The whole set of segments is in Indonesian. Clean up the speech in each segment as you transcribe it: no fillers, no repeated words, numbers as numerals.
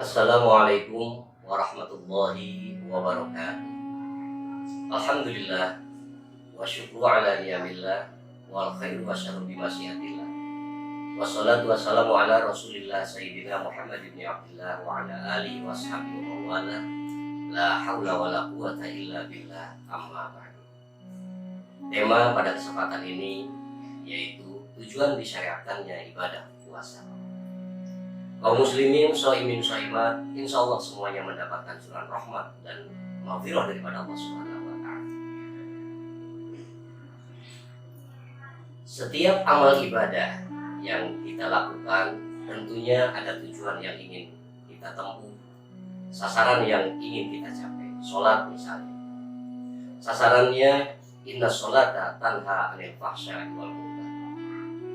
Assalamualaikum warahmatullahi wabarakatuh. Alhamdulillah wa syukru ala niyamillah wal khairu wa syarru bi masyiatillah. Wassalatu wassalamu ala Rasulillah Sayyidina Muhammad ibn Abdullah wa ala alihi wa sahbihi wa wala. La haula wa la quwata illa billah, amma ba'du. Tema pada kesempatan ini yaitu tujuan disyariatkannya ibadah puasa. Kaum muslimin, shaimin, shaimat, insya Allah semuanya mendapatkan curahan rahmat dan maghfirah daripada Allah Subhanahu wa Ta'ala. Setiap amal ibadah yang kita lakukan tentunya ada tujuan yang ingin kita tempuh, sasaran yang ingin kita capai. Sholat misalnya, sasarannya inna sholata tanha anil fahsya'i wal munkar.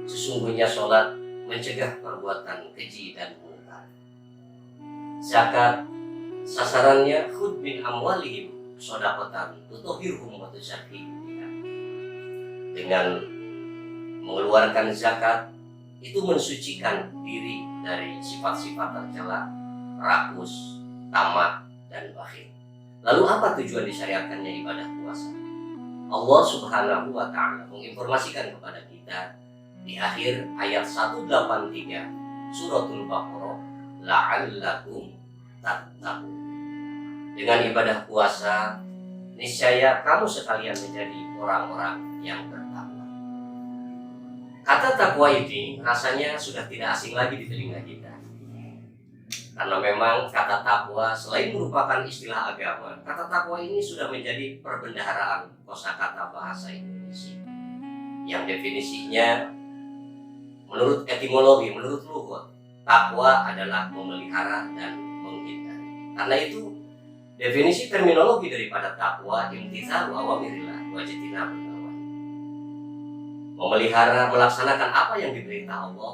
Sesungguhnya sholat mencegah perbuatan keji dan mungkar. Zakat sasarannya khudh min amwalihim shadaqatan tutahhiruhum wa tuzakkihim biha. Dengan mengeluarkan zakat itu mensucikan diri dari sifat-sifat tercela, rakus, tamak, dan bakhil. Lalu apa tujuan disyariatkannya ibadah puasa? Allah Subhanahu wa Ta'ala menginformasikan kepada kita di akhir ayat 183 suratul Baqarah, la'allakum tattaqun. Dengan ibadah puasa niscaya kamu sekalian menjadi orang-orang yang bertakwa. Kata takwa ini rasanya sudah tidak asing lagi di telinga kita, karena memang kata takwa selain merupakan istilah agama, kata takwa ini sudah menjadi perbendaharaan kosakata bahasa Indonesia yang definisinya menurut etimologi, menurut lughah, takwa adalah memelihara dan menghindari. Karena itu definisi terminologi daripada takwa imtitsalu awamirillah wa ijtinabun nawahi. Memelihara, melaksanakan apa yang diperintah Allah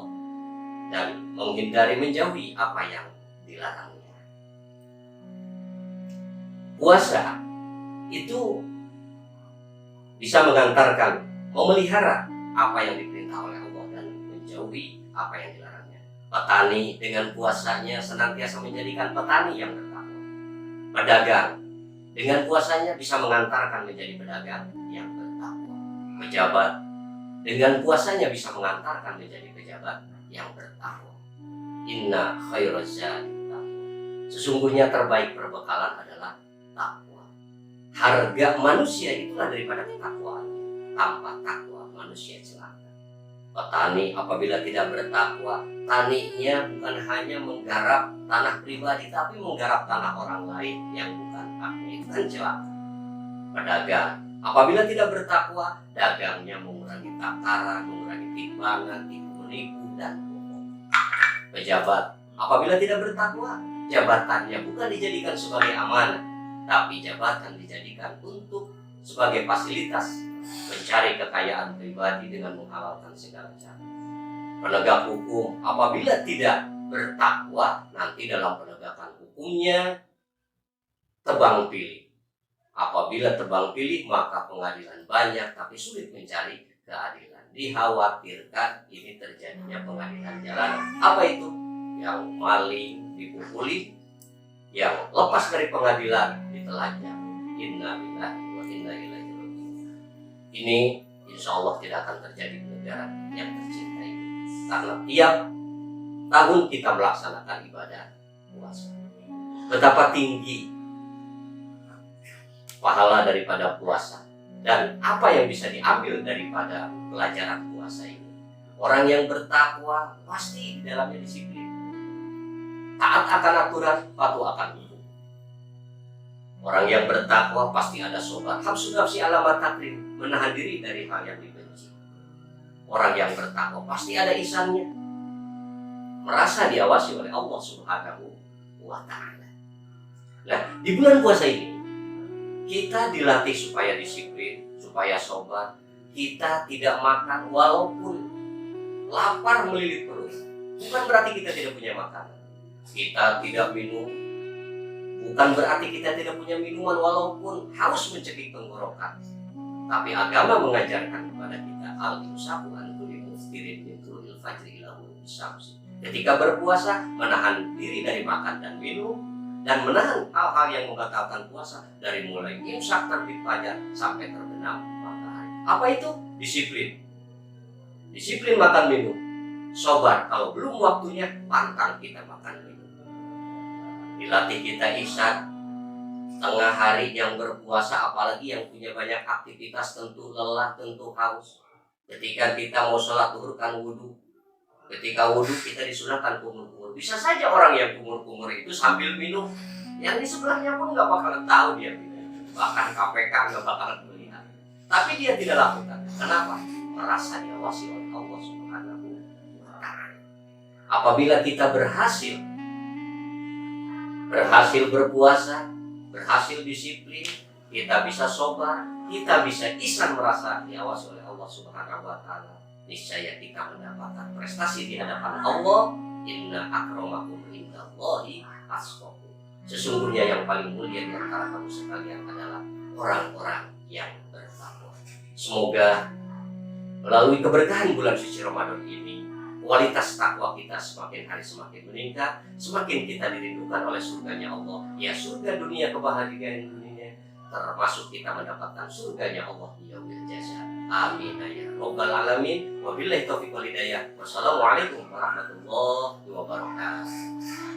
dan menghindari, menjauhi apa yang dilarangnya. Puasa itu bisa mengantarkan memelihara apa yang diperintah oleh Allah dan menjauhi apa yang dilarangnya. Petani dengan puasanya senantiasa menjadikan petani yang bertakwa. Pedagang dengan puasanya bisa mengantarkan menjadi pedagang yang bertakwa. Pejabat dengan puasanya bisa mengantarkan menjadi pejabat yang bertakwa. Inna khairaz zadi taqwa. Sesungguhnya terbaik perbekalan adalah takwa. Harga manusia itulah daripada ketakwaannya. Tanpa takwa manusia celaka. Petani apabila tidak bertakwa, taninya bukan hanya menggarap tanah pribadi, tapi menggarap tanah orang lain yang bukan haknya. Itu kan celaka. Pedagang apabila tidak bertakwa, dagangnya mengurangi takaran, mengurangi timbangan, tipu menipu, dan bohong. Pejabat apabila tidak bertakwa, jabatannya bukan dijadikan sebagai amanah, tapi jabatan dijadikan untuk sebagai fasilitas mencari kekayaan pribadi dengan menghalalkan segala cara. Penegak hukum apabila tidak bertakwa, nanti dalam penegakan hukumnya tebang pilih. Apabila tebang pilih, maka pengadilan banyak tapi sulit mencari keadilan. Dikhawatirkan ini terjadinya pengadilan jalanan. Apa itu? Yang maling dipukuli, yang lepas dari pengadilan ditelanjang. Inna lillahi wa inna ilaihi raji'un. Ini insya Allah tidak akan terjadi di negara yang tercinta ini, karena tiap tahun kita melaksanakan ibadah puasa. Betapa tinggi pahala daripada puasa dan apa yang bisa diambil daripada pelajaran puasa ini. Orang yang bertakwa pasti di dalamnya disiplin, taat akan aturan, patuh akan hukum. Orang yang bertakwa pasti ada sobat, habsun nafsi alamat takrim, menahan diri dari hal yang dibenci. Orang yang bertakwa pasti ada ihsannya, merasa diawasi oleh Allah Subhanahu wa Ta'ala. Nah, di bulan puasa ini kita dilatih supaya disiplin, supaya sobat. Kita tidak makan walaupun lapar melilit perut, bukan berarti kita tidak punya makanan. Kita tidak minum, bukan berarti kita tidak punya minuman walaupun haus mencekik tenggorokan. Tapi agama mengajarkan kepada kita al-imsaku an kulli muftirin min tulil fajri ila ghurubi syamsi. Ketika berpuasa, menahan diri dari makan dan minum, dan menahan hal-hal yang membatalkan puasa dari mulai imsak terbit fajar sampai terbenam matahari. Apa itu? Disiplin. Disiplin makan minum. Sabar, kalau belum waktunya, pantang kita makan minum. Dilatih kita ihsan, tengah hari yang berpuasa, apalagi yang punya banyak aktivitas, tentu lelah, tentu haus. Ketika kita mau sholat zuhur kan wudhu. Ketika wudhu kita disunahkan kumur-kumur. Bisa saja orang yang kumur-kumur itu sambil minum, yang di sebelahnya pun nggak bakalan tahu dia minum. Bahkan KPK nggak bakalan melihat. Tapi dia tidak lakukan. Kenapa? Merasa diawasi oleh Allah Subhanahu wa Ta'ala. Apabila kita berhasil berpuasa, berhasil disiplin, kita bisa sobar, kita bisa ihsan merasa diawasi oleh Allah Subhanahu wa Ta'ala. Niscaya kita mendapatkan prestasi di hadapan Allah. Inna akramakum indallahi atqakum. Sesungguhnya yang paling mulia di antara kamu sekalian adalah orang-orang yang bertakwa. Semoga melalui keberkahan bulan suci Ramadan ini, kualitas takwa kita semakin hari semakin meningkat, semakin kita dirindukan oleh surganya Allah. Ya, surga dunia, kebahagiaan dunia, termasuk kita mendapatkan surganya Allah di yaumil jazaa. Amin ya rabbal alamin. Wabillahi taufiq wal hidayah. Wassalamualaikum warahmatullahi wabarakatuh.